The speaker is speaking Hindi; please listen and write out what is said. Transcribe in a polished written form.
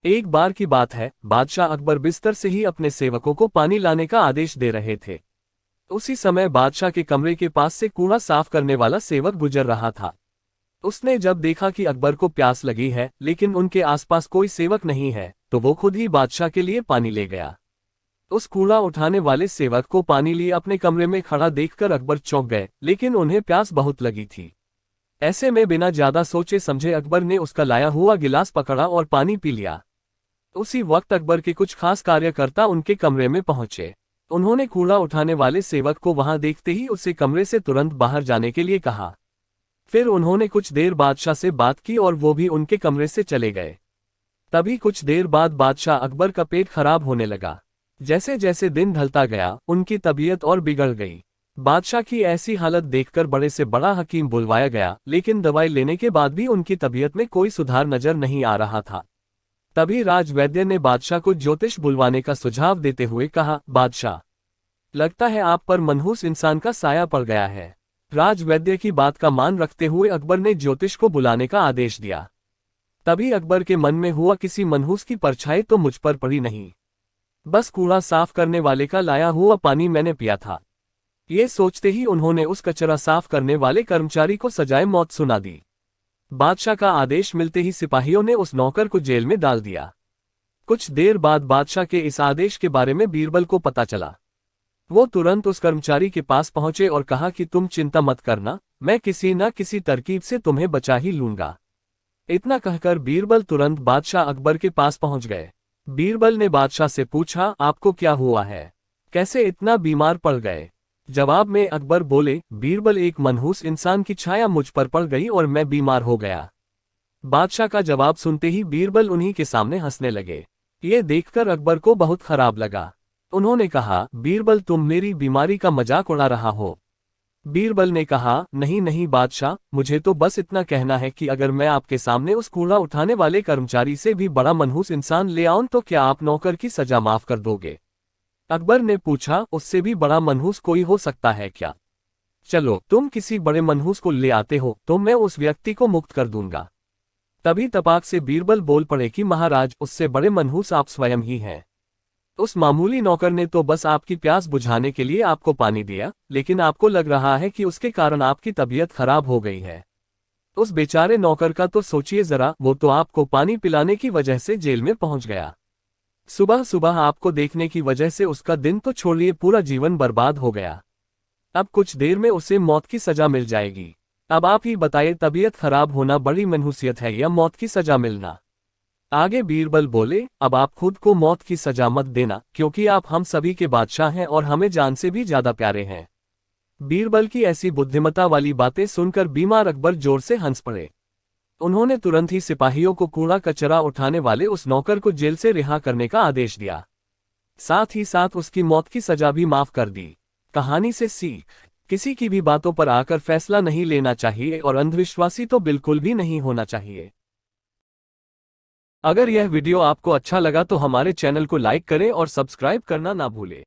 एक बार की बात है, बादशाह अकबर बिस्तर से ही अपने सेवकों को पानी लाने का आदेश दे रहे थे। उसी समय बादशाह के कमरे के पास से कूड़ा साफ करने वाला सेवक गुजर रहा था। उसने जब देखा कि अकबर को प्यास लगी है लेकिन उनके आसपास कोई सेवक नहीं है, तो वो खुद ही बादशाह के लिए पानी ले गया। उस कूड़ा उठाने वाले सेवक को पानी लिए अपने कमरे में खड़ा देखकर अकबर चौंक गए, लेकिन उन्हें प्यास बहुत लगी थी। ऐसे में बिना ज्यादा सोचे समझे अकबर ने उसका लाया हुआ गिलास पकड़ा और पानी पी लिया। उसी वक्त अकबर के कुछ खास कार्यकर्ता उनके कमरे में पहुंचे। उन्होंने कूड़ा उठाने वाले सेवक को वहां देखते ही उससे कमरे से तुरंत बाहर जाने के लिए कहा। फिर उन्होंने कुछ देर बादशाह से बात की और वो भी उनके कमरे से चले गए। तभी कुछ देर बाद बादशाह अकबर का पेट खराब होने लगा। जैसे जैसे दिन ढलता गया उनकी तबीयत और बिगड़ गई। बादशाह की ऐसी हालत देखकर बड़े से बड़ा हकीम बुलवाया गया, लेकिन दवाई लेने के बाद भी उनकी तबीयत में कोई सुधार नजर नहीं आ रहा था। तभी राजवैद्य ने बादशाह को ज्योतिष बुलवाने का सुझाव देते हुए कहा, बादशाह, लगता है आप पर मनहूस इंसान का साया पड़ गया है। राजवैद्य की बात का मान रखते हुए अकबर ने ज्योतिष को बुलाने का आदेश दिया। तभी अकबर के मन में हुआ, किसी मनहूस की परछाई तो मुझ पर पड़ी नहीं, बस कूड़ा साफ करने वाले का लाया हुआ पानी मैंने पिया था। ये सोचते ही उन्होंने उस कचरा साफ करने वाले कर्मचारी को सजाए मौत सुना दी। बादशाह का आदेश मिलते ही सिपाहियों ने उस नौकर को जेल में डाल दिया। कुछ देर बाद बादशाह के इस आदेश के बारे में बीरबल को पता चला। वो तुरंत उस कर्मचारी के पास पहुंचे और कहा कि तुम चिंता मत करना, मैं किसी न किसी तरकीब से तुम्हें बचा ही लूंगा। इतना कहकर बीरबल तुरंत बादशाह अकबर के पास पहुंच गए। बीरबल ने बादशाह से पूछा, आपको क्या हुआ है, कैसे इतना बीमार पड़ गए? जवाब में अकबर बोले, बीरबल, एक मनहूस इंसान की छाया मुझ पर पड़ गई और मैं बीमार हो गया। बादशाह का जवाब सुनते ही बीरबल उन्हीं के सामने हंसने लगे। ये देखकर अकबर को बहुत खराब लगा। उन्होंने कहा, बीरबल, तुम मेरी बीमारी का मजाक उड़ा रहा हो। बीरबल ने कहा, नहीं नहीं बादशाह, मुझे तो बस इतना कहना है कि अगर मैं आपके सामने उस कूड़ा उठाने वाले कर्मचारी से भी बड़ा मनहूस इंसान ले आऊं तो क्या आप नौकर की सजा माफ कर दोगे? अकबर ने पूछा, उससे भी बड़ा मनहूस कोई हो सकता है क्या? चलो, तुम किसी बड़े मनहूस को ले आते हो तो मैं उस व्यक्ति को मुक्त कर दूंगा। तभी तपाक से बीरबल बोल पड़े कि महाराज, उससे बड़े मनहूस आप स्वयं ही हैं। उस मामूली नौकर ने तो बस आपकी प्यास बुझाने के लिए आपको पानी दिया, लेकिन आपको लग रहा है कि उसके कारण आपकी तबीयत खराब हो गई है। उस बेचारे नौकर का तो सोचिए जरा, वो तो आपको पानी पिलाने की वजह से जेल में पहुंच गया। सुबह सुबह आपको देखने की वजह से उसका दिन तो छोड़िए, पूरा जीवन बर्बाद हो गया। अब कुछ देर में उसे मौत की सजा मिल जाएगी। अब आप ही बताइए, तबीयत खराब होना बड़ी मनहूसियत है या मौत की सजा मिलना? आगे बीरबल बोले, अब आप खुद को मौत की सजा मत देना, क्योंकि आप हम सभी के बादशाह हैं और हमें जान से भी ज्यादा प्यारे हैं। बीरबल की ऐसी बुद्धिमत्ता वाली बातें सुनकर बीमार अकबर जोर से हंस पड़े। उन्होंने तुरंत ही सिपाहियों को कूड़ा कचरा उठाने वाले उस नौकर को जेल से रिहा करने का आदेश दिया। साथ ही साथ उसकी मौत की सजा भी माफ कर दी। कहानी से सीख, किसी की भी बातों पर आकर फैसला नहीं लेना चाहिए और अंधविश्वासी तो बिल्कुल भी नहीं होना चाहिए। अगर यह वीडियो आपको अच्छा लगा तो हमारे चैनल को लाइक करें और सब्सक्राइब करना ना भूलें।